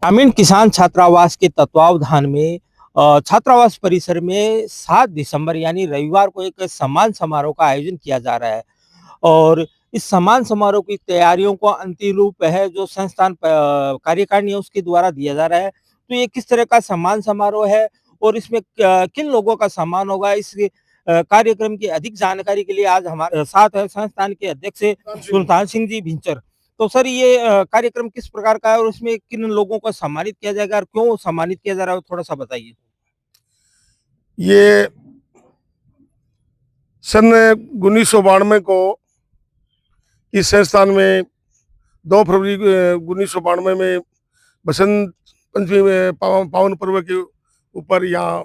ग्रामीण किसान छात्रावास के तत्वावधान में छात्रावास परिसर में 7 दिसंबर यानी रविवार को एक सम्मान समारोह का आयोजन किया जा रहा है और इस सम्मान समारोह की तैयारियों को अंतिम रूप है जो संस्थान कार्यकारिणी है उसके द्वारा दिया जा रहा है। तो ये किस तरह का सम्मान समारोह है और इसमें किन लोगों का सम्मान होगा इस कार्यक्रम की अधिक जानकारी के लिए आज हमारे साथ है संस्थान के अध्यक्ष सुल्तान सिंह जी भिंचर। तो सर ये कार्यक्रम किस प्रकार का है और इसमें किन लोगों को सम्मानित किया जाएगा और क्यों सम्मानित किया जा रहा है थोड़ा-सा बताइए? ये सन 1992 को इस संस्थान में 2 फरवरी 1992 में बसंत पंचमी में पावन पर्व के ऊपर यहाँ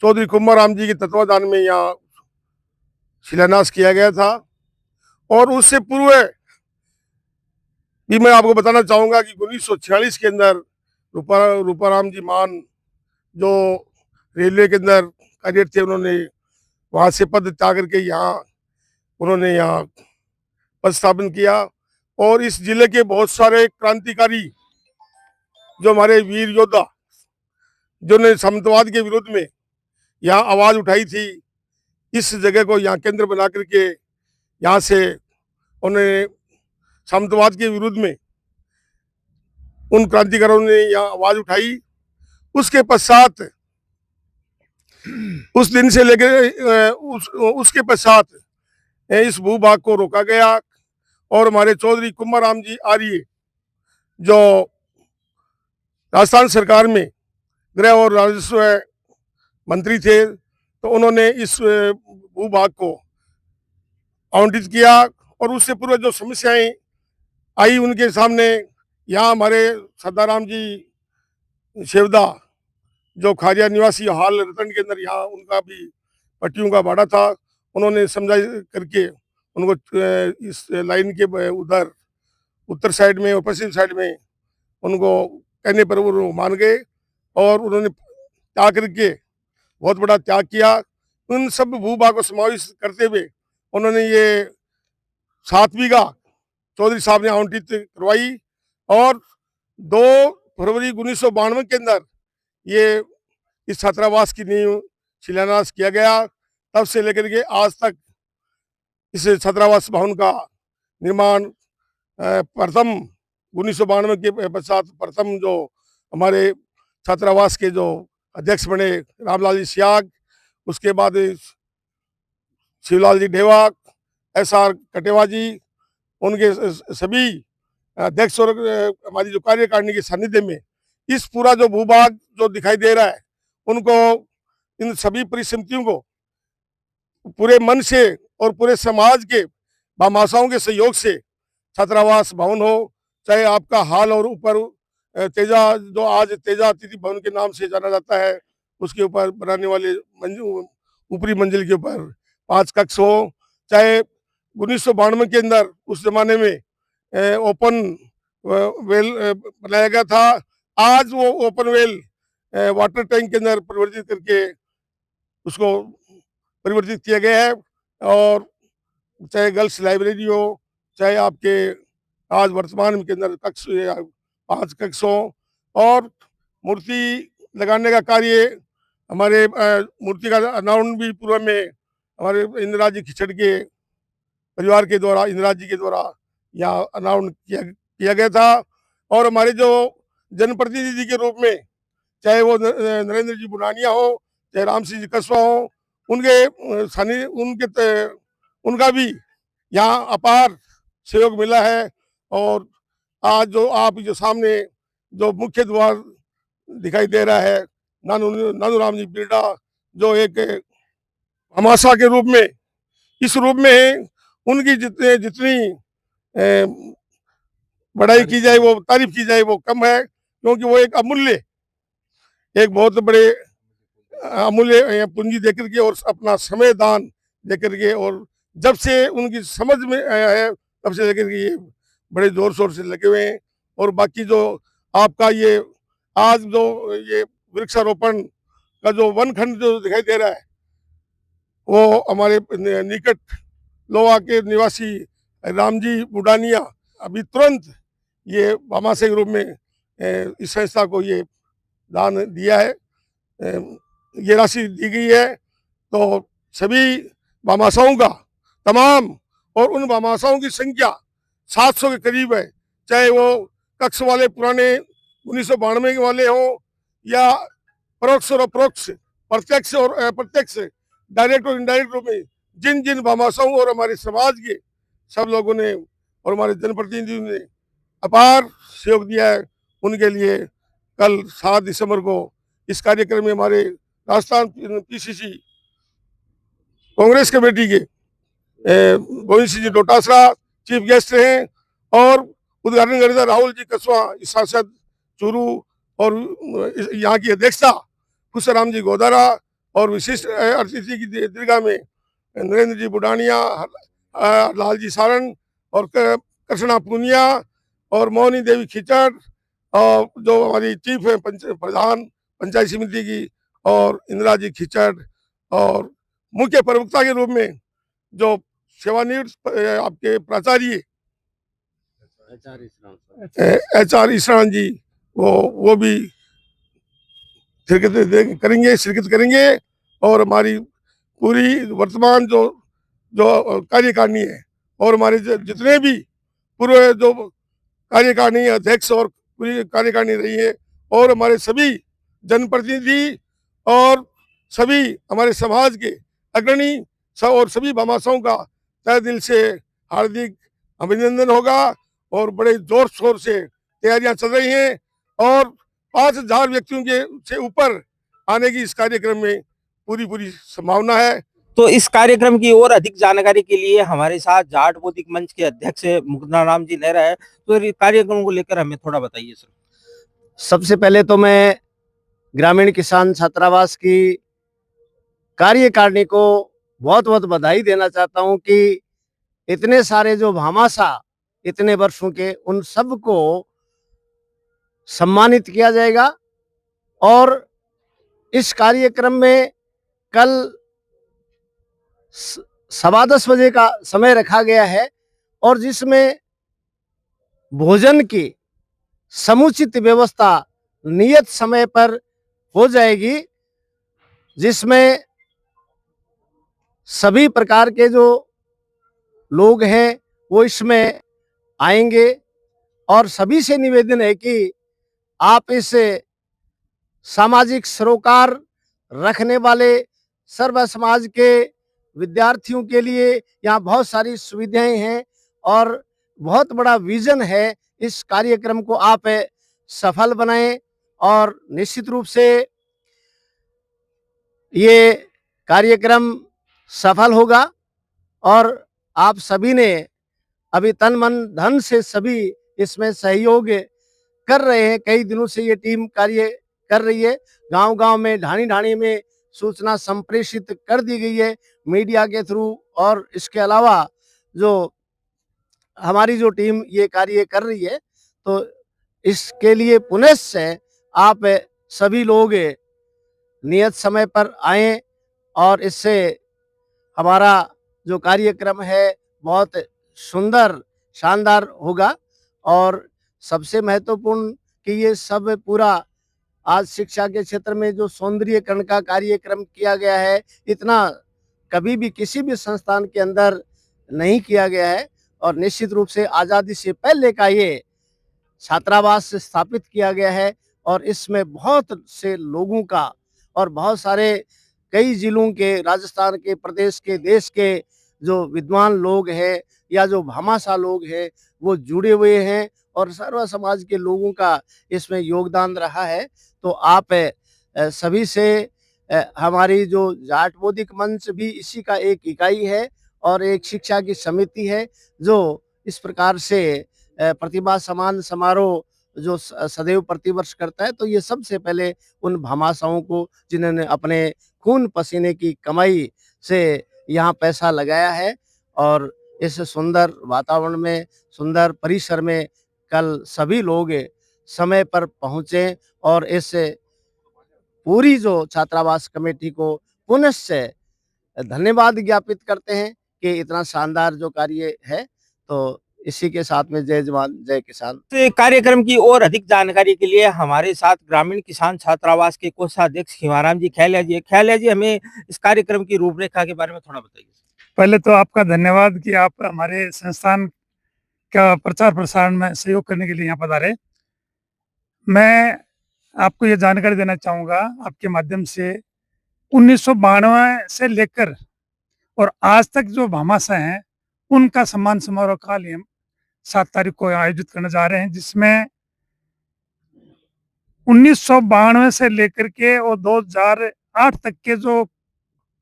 चौधरी कुंभाराम जी के तत्वाधान में यहाँ शिलान्यास किया गया था। और उससे पूर्व भी मैं आपको बताना चाहूँगा कि 1946 के अंदर रूपाराम जी मान जो रेलवे के अंदर कार्यरत थे, उन्होंने वहाँ से पद त्याग करके उन्होंने यहाँ पद स्थापन किया। और इस जिले के बहुत सारे क्रांतिकारी जो हमारे वीर योद्धा जिन्होंने सामंतवाद के विरुद्ध में यहाँ आवाज उठाई थी, इस जगह को यहाँ केंद्र बना करके यहाँ से उन्होंने सामंतवाद के विरुद्ध में उन क्रांतिकारों ने यहाँ आवाज उठाई। उसके पश्चात उस दिन से लेकर उसके पश्चात इस भूभाग को रोका गया और हमारे चौधरी कुंभाराम जी आर्य जो राजस्थान सरकार में गृह और राजस्व मंत्री थे, तो उन्होंने इस भूभाग को आवंटित किया। और उससे पूर्व जो समस्याएं आई उनके सामने यहाँ हमारे सदाराम जी शेवदा जो खारिया निवासी हाल रतन के अंदर यहाँ उनका भी पट्टियों का बाड़ा था, उन्होंने समझाई करके उनको इस लाइन के उधर उत्तर साइड में और पश्चिम साइड में उनको कहने पर वो मान गए और उन्होंने त्याग करके बहुत बड़ा त्याग किया। उन सब भूभाग को समावेश करते हुए उन्होंने ये 7 बीघा चौधरी साहब ने आवंटित करवाई और 2 फरवरी 1992 के अंदर ये इस छात्रावास की नींव शिलान्यास किया गया। तब से लेकर के आज तक इस छात्रावास भवन का निर्माण प्रथम 1992 के पश्चात प्रथम जो हमारे छात्रावास के जो अध्यक्ष बने रामलाल जी सियाग, उसके बाद शिवलाल जी ढेवा, SR कटेवा जी, उनके सभी अध्यक्ष और हमारी जो कार्यकारिणी के सानिध्य में इस पूरा जो भूभाग जो दिखाई दे रहा है, उनको इन सभी परिसमितियों को पूरे मन से और पूरे समाज के भामाशाओं के सहयोग से छात्रावास भवन हो, चाहे आपका हाल और ऊपर तेजा जो आज तेजा अतिथि भवन के नाम से जाना जाता है, उसके ऊपर बनाने वाले ऊपरी मंजिल के ऊपर 5 कक्ष हो, चाहे 1992 के अंदर उस जमाने में ओपन वेल बनाया गया था, आज वो ओपन वेल वाटर टैंक के अंदर परिवर्तित करके उसको परिवर्तित किया गया है। और चाहे गर्ल्स लाइब्रेरी हो, चाहे आपके आज वर्तमान के अंदर कक्ष 5 कक्ष हो, और मूर्ति लगाने का कार्य हमारे मूर्ति का अनावरण भी पूर्व में हमारे इंदिरा जी खिचड़ के परिवार के द्वारा, इंदिरा जी के द्वारा यहाँ अनावरण किया गया था। और हमारे जो जनप्रतिनिधि के रूप में चाहे वो नरेंद्र जी बुनानिया हो, चाहे राम सिंह जी कस्बा हो, उनका भी यहाँ अपार सहयोग मिला है। और आज जो आप जो सामने जो मुख्य द्वार दिखाई दे रहा है, नानूराम जी बिरडा जो एक हमाशा के रूप में इस रूप में है, उनकी जितनी बढ़ाई की जाए, वो तारीफ की जाए वो कम है, क्योंकि वो एक अमूल्य, एक बहुत बड़े अमूल्य पूंजी देकर के और अपना समय दान देकर के, और जब से उनकी समझ में आया है तब से लेकर के ये बड़े जोर शोर से लगे हुए हैं। और बाकी जो आपका ये आज जो ये वृक्षारोपण का जो वनखंड जो दिखाई दे रहा है, वो हमारे निकट लोहा के निवासी रामजी बुडानिया अभी तुरंत ये भामाशाह के रूप में इस संस्था को ये दान दिया है, ये राशि दी गई है। तो सभी भामाशाहों का तमाम, और उन भामाशाहों की संख्या 700 के करीब है, चाहे वो कक्ष वाले पुराने 1992 के वाले हों, या परोक्ष और अपरोक्ष, प्रत्यक्ष और अप्रत्यक्ष, डायरेक्ट और इनडायरेक्ट रूप में जिन जिन भामाशाहों और हमारे समाज के सब लोगों ने और हमारे जनप्रतिनिधियों ने अपार सहयोग दिया है, उनके लिए कल 7 दिसंबर को इस कार्यक्रम में हमारे राजस्थान पीसीसी कांग्रेस कमेटी के गोविंद सिंह जी डोटासरा चीफ गेस्ट रहे, और उद्घाटन करता राहुल जी कस्वा सांसद चूरू, और यहाँ की अध्यक्षता खुशराम जी गोदारा, और विशिष्ट अतिथि की दीर्घा में नरेंद्र जी बुडानिया, लाल जी सारण, और कृष्णा पूनिया, और मोहनी देवी खिचड़, और जो हमारी चीफ है प्रधान पंचायत समिति की, और इंदिरा जी खिचड़, और मुख्य प्रवक्ता के रूप में जो सेवानिवृत्त आपके प्राचार्य HR ईशान जी, वो भी शिरकत करेंगे, और हमारी पूरी वर्तमान जो जो कार्यकारिणी है, और हमारे जितने भी पूर्व जो कार्यकारिणी अध्यक्ष और पूरी कार्यकारिणी रही है, और हमारे सभी जनप्रतिनिधि, और सभी हमारे समाज के अग्रणी और सभी भामाशाहों का तहे दिल से हार्दिक अभिनंदन होगा, और बड़े जोर शोर से तैयारियां चल रही हैं, और 5000 व्यक्तियों के से ऊपर आने की इस कार्यक्रम में पूरी संभावना है। तो इस कार्यक्रम की और अधिक जानकारी के लिए हमारे साथ जाट बौद्धिक मंच के अध्यक्ष मुक्ताराम जी नेहरा है, तो इस कार्यक्रम को लेकर हमें थोड़ा बताइए सर। सबसे पहले तो मैं ग्रामीण किसान छात्रावास की कार्यकारिणी को बहुत बहुत बधाई देना चाहता हूं कि इतने सारे जो भामाशाह इतने वर्षों के, उन सबको सम्मानित किया जाएगा। और इस कार्यक्रम में कल 10:15 का समय रखा गया है, और जिसमें भोजन की समुचित व्यवस्था नियत समय पर हो जाएगी, जिसमें सभी प्रकार के जो लोग हैं वो इसमें आएंगे। और सभी से निवेदन है कि आप इस सामाजिक सरोकार रखने वाले सर्व समाज के विद्यार्थियों के लिए यहाँ बहुत सारी सुविधाएं हैं, और बहुत बड़ा विजन है। इस कार्यक्रम को आप सफल बनाएं, और निश्चित रूप से ये कार्यक्रम सफल होगा। और आप सभी ने अभी तन मन धन से सभी इसमें सहयोग कर रहे हैं। कई दिनों से ये टीम कार्य कर रही है, गांव-गांव में, ढाणी-ढाणी में सूचना संप्रेषित कर दी गई है मीडिया के थ्रू। और इसके अलावा जो हमारी जो टीम ये कार्य कर रही है, तो इसके लिए पुनः से आप सभी लोग नियत समय पर आएं, और इससे हमारा जो कार्यक्रम है बहुत सुंदर शानदार होगा। और सबसे महत्वपूर्ण कि ये सब पूरा आज शिक्षा के क्षेत्र में जो सौंदर्यीकरण का कार्यक्रम किया गया है, इतना कभी भी किसी भी संस्थान के अंदर नहीं किया गया है। और निश्चित रूप से आज़ादी से पहले का ये छात्रावास स्थापित किया गया है, और इसमें बहुत से लोगों का और बहुत सारे कई जिलों के, राजस्थान के, प्रदेश के, देश के जो विद्वान लोग हैं या जो भामाशाह लोग हैं वो जुड़े हुए हैं, और सर्व समाज के लोगों का इसमें योगदान रहा है। तो आप सभी से हमारी जो जाट बौद्धिक मंच भी इसी का एक इकाई है, और एक शिक्षा की समिति है जो इस प्रकार से प्रतिभा सम्मान समारोह जो सदैव प्रतिवर्ष करता है। तो ये सबसे पहले उन भामाशाहों को जिन्होंने अपने खून पसीने की कमाई से यहाँ पैसा लगाया है, और इस सुंदर वातावरण में, सुंदर परिसर में कल सभी लोग समय पर पहुँचे, और इस पूरी जो छात्रावास कमेटी को पुनः से धन्यवाद ज्ञापित करते हैं कि इतना शानदार जो कार्य है। तो इसी के साथ में जय जवान जय किसान। इस कार्यक्रम की और अधिक जानकारी के लिए हमारे साथ ग्रामीण किसान छात्रावास के कोषाध्यक्ष खींवाराम जी खैलिया जी है। खैलिया जी, हमें इस कार्यक्रम की रूपरेखा के बारे में थोड़ा बताइए। पहले तो आपका धन्यवाद कि आप हमारे संस्थान का प्रचार प्रसारण में सहयोग करने के लिए यहाँ पधारे। मैं आपको ये जानकारी देना चाहूँगा आपके माध्यम से 1992 से लेकर और आज तक जो भामाशाह हैं उनका सम्मान समारोह का लिए हम 7 तारीख को आयोजित करने जा रहे हैं, जिसमें 1992 से लेकर के और 2008 तक के जो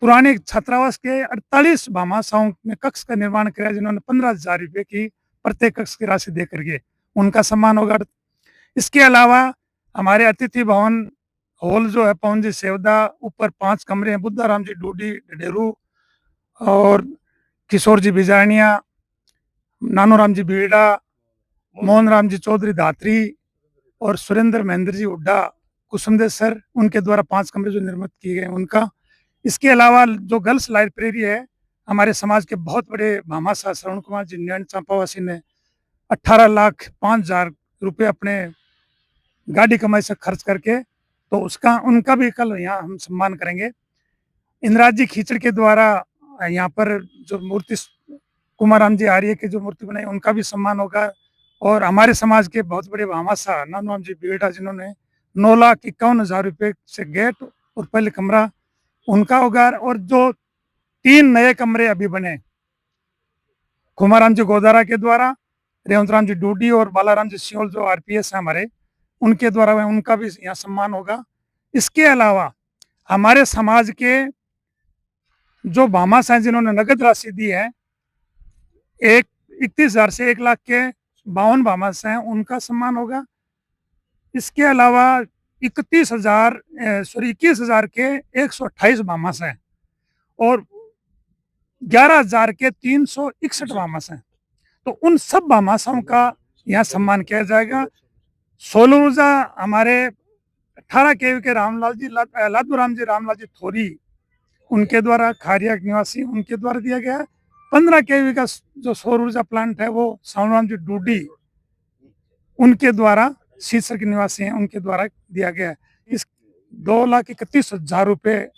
पुराने छात्रावास के 48 भामाशाहों ने कक्ष का निर्माण किया, जिन्होंने 15,000 रुपये की प्रत्येक कक्ष की राशि दे करके उनका सम्मान होगा। इसके अलावा हमारे अतिथि भवन हॉल जो है पवन जी सेवदा, ऊपर 5 कमरे हैं, बुद्धा राम जी डूडी डेरू और किशोर जी बिजानिया, नानो राम जी बीड़ा, मोहन राम जी चौधरी धात्री और सुरेंद्र महेंद्र जी हुड्डा कुसुमदेव सर, उनके द्वारा 5 कमरे जो निर्मित किए गए उनका। इसके अलावा जो गर्ल्स लाइब्रेरी है, हमारे समाज के बहुत बड़े भामाशाह श्रवण कुमार जी नैन चांपावासी ने 18,05,000 रुपये अपने गाड़ी कमाई से खर्च करके, तो उसका उनका भी कल यहाँ हम सम्मान करेंगे। इंदिरा जी खीचड़ के द्वारा यहाँ पर जो मूर्ति कुमार राम जी आर्य की जो मूर्ति बनाई उनका भी सम्मान होगा। और हमारे समाज के बहुत बड़े भामाशाह नानू राम जी बेटा, जिन्होंने 9,51,000 रुपये से गेट और पहले कमरा, उनका होगा। और जो 3 नए कमरे अभी बने कुमाराम जी गोदारा के द्वारा, रेवंत राम जी डूडी और बालाराम जी सियोल जो आरपीएस है हमारे, उनके द्वारा उनका भी यहाँ सम्मान होगा। इसके अलावा हमारे समाज के जो भामाशाह जिन्होंने नगद राशि दी है, 31,000 से 1 लाख के 52 भामाशाह हैं, उनका सम्मान होगा। इसके अलावा 21,000 के 128 भामाशाह हैं और 11,000 के 361 भामाशाह हैं, तो उन सब भामाशाहों का यहाँ सम्मान किया जाएगा। सोलर ऊर्जा हमारे 18 केवी के रामलाल जी लादू जी रामलाल जी थोरी, उनके द्वारा खारिया निवासी, उनके द्वारा दिया गया है। 15 केवी का जो सौर ऊर्जा प्लांट है वो सावराम जी डूडी, उनके द्वारा शीतसर के निवासी हैं, उनके द्वारा दिया गया है। इस 2,31,000 रुपये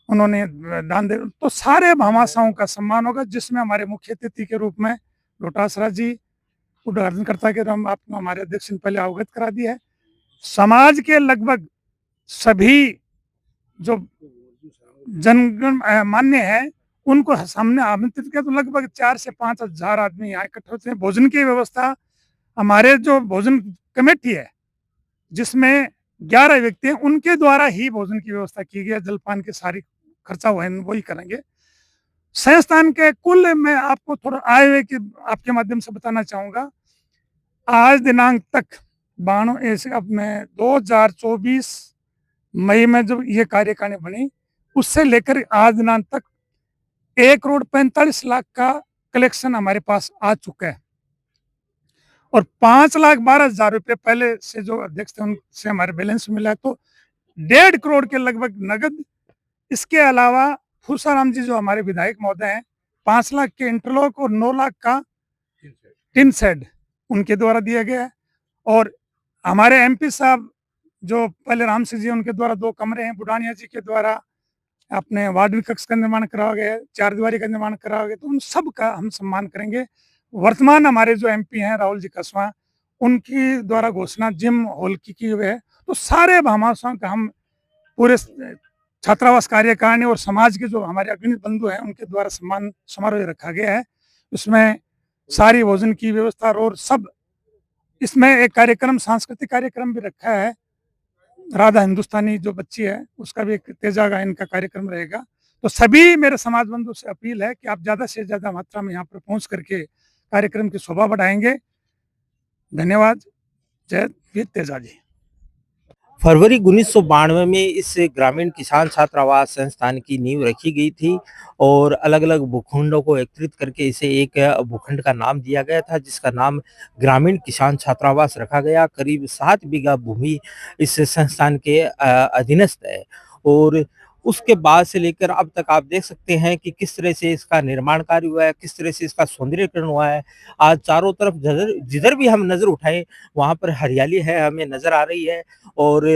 उन्होंने दान दे, तो सारे भामाशाहों का सम्मान होगा, जिसमें हमारे मुख्य अतिथि के रूप में लोटासरा जी उद्घाटनकर्ता के नाम आपको हमारे अध्यक्ष ने पहले अवगत करा दिया है। समाज के लगभग सभी जो जनगण मान्य है उनको सामने आमंत्रित किया, तो लगभग 4 से 5,000 आदमी यहाँ इकट्ठे होते हैं। भोजन की व्यवस्था हमारे जो भोजन कमेटी है, जिसमें 11 व्यक्ति हैं, उनके द्वारा ही भोजन की व्यवस्था की गई है। जलपान के सारी खर्चा वही करेंगे। संस्थान के कुल मैं आपको थोड़ा आए हुए कि आपके माध्यम से बताना चाहूंगा, आज दिनांक तक 2024 मई में जब ये कार्यकारिणी बनी, उससे लेकर आज दिनांक तक 1,45,00,000 का कलेक्शन हमारे पास आ चुका है और 5,12,000 रुपये पहले से जो अध्यक्ष थे उनसे हमारे बैलेंस मिला है, तो 1.5 करोड़ के लगभग नगद। इसके अलावा फूसाराम जी जो हमारे विधायक महोदय हैं, 5 लाख के इंटरलॉक और 9 लाख का टिन शेड उनके द्वारा दिया गया है। और हमारे एमपी साहब जो पहले राम सिंह जी, उनके द्वारा 2 कमरे हैं। बुडानिया जी के द्वारा अपने वार्ड कक्ष का निर्माण कराया गया, 4 दीवारी का निर्माण कराया गया, तो उन सब का हम सम्मान करेंगे। वर्तमान हमारे जो एमपी हैं राहुल जी कसवा, उनकी द्वारा घोषणा जिम हॉल की हुई है। तो सारे भामाशाहों का हम पूरे छात्रावास कार्यकारिणी और समाज के जो हमारे अग्रणी बंधु हैं उनके द्वारा सम्मान समारोह रखा गया है। उसमें सारी भोजन की व्यवस्था और सब, इसमें एक कार्यक्रम सांस्कृतिक कार्यक्रम भी रखा है। राधा हिंदुस्तानी जो बच्ची है उसका भी एक तेजा गायन का कार्यक्रम रहेगा। तो सभी मेरे समाज बंधु से अपील है कि आप ज्यादा से ज्यादा मात्रा में यहाँ पर पहुंच करके कार्यक्रम की शोभा बढ़ाएंगे। धन्यवाद। जय वीर तेजा जी। फरवरी 1992 में इस ग्रामीण किसान छात्रावास संस्थान की नींव रखी गई थी और अलग-अलग भूखंडों को एकत्रित करके इसे एक भूखंड का नाम दिया गया था, जिसका नाम ग्रामीण किसान छात्रावास रखा गया। करीब 7 बीघा भूमि इस संस्थान के अधीनस्थ है और उसके बाद से लेकर अब तक आप देख सकते हैं कि किस तरह से इसका निर्माण कार्य हुआ है, किस तरह से इसका सौंदर्यीकरण हुआ है। आज चारों तरफ जिधर जिधर भी हम नज़र उठाएँ, वहाँ पर हरियाली है हमें नज़र आ रही है और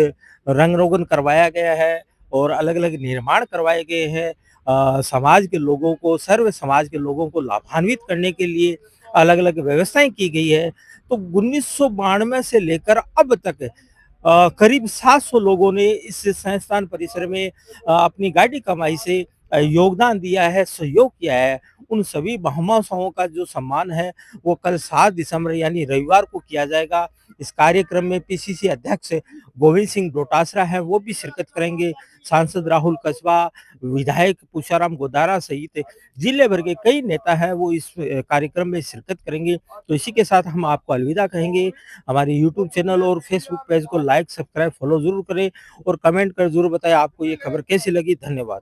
रंग-रोगन करवाया गया है और अलग-अलग निर्माण करवाए गए हैं। समाज के लोगों को, सर्व समाज के लोगों को लाभान्वित करने के लिए अलग-अलग व्यवस्थाएँ की गई है। तो 1992 से लेकर अब तक करीब 700 लोगों ने इस संस्थान परिसर में अपनी गाड़ी कमाई से योगदान दिया है, सहयोग किया है। उन सभी भामाशाहों का जो सम्मान है, वो कल 7 दिसंबर यानी रविवार को किया जाएगा। इस कार्यक्रम में पीसीसी अध्यक्ष गोविंद सिंह डोटासरा हैं, वो भी शिरकत करेंगे। सांसद राहुल कस्बा, विधायक पूछाराम गोदारा सहित जिले भर के कई नेता हैं, वो इस कार्यक्रम में शिरकत करेंगे। तो इसी के साथ हम आपको अलविदा कहेंगे। हमारे यूट्यूब चैनल और फेसबुक पेज को लाइक, सब्सक्राइब, फॉलो ज़रूर करें और कमेंट कर ज़रूर बताएँ आपको ये खबर कैसी लगी। धन्यवाद।